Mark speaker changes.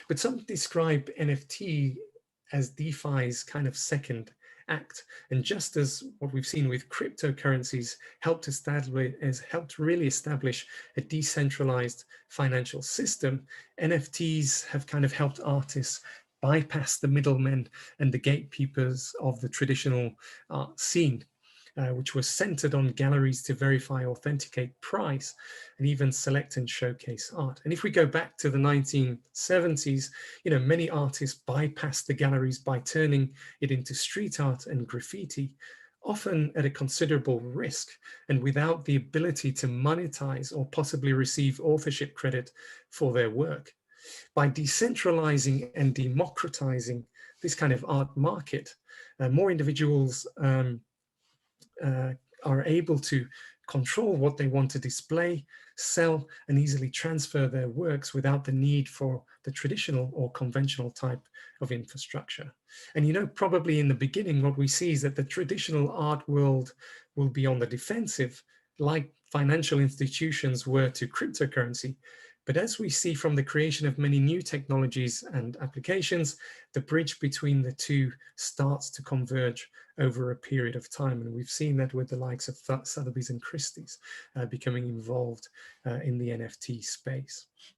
Speaker 1: But some describe NFT as DeFi's kind of second act. And just as what we've seen with cryptocurrencies helped really establish a decentralized financial system, NFTs have kind of helped artists bypass the middlemen and the gatekeepers of the traditional art scene. Which was centered on galleries to verify, authenticate price, and even select and showcase art. And if we go back to the 1970s, many artists bypassed the galleries by turning it into street art and graffiti, often at a considerable risk and without the ability to monetize or possibly receive authorship credit for their work. By decentralizing and democratizing this kind of art market, more individuals are able to control what they want to display, sell, and easily transfer their works without the need for the traditional or conventional type of infrastructure. And probably in the beginning, what we see is that the traditional art world will be on the defensive, like financial institutions were to cryptocurrency. But as we see from the creation of many new technologies and applications, the bridge between the two starts to converge over a period of time. And we've seen that with the likes of Sotheby's and Christie's becoming involved in the NFT space.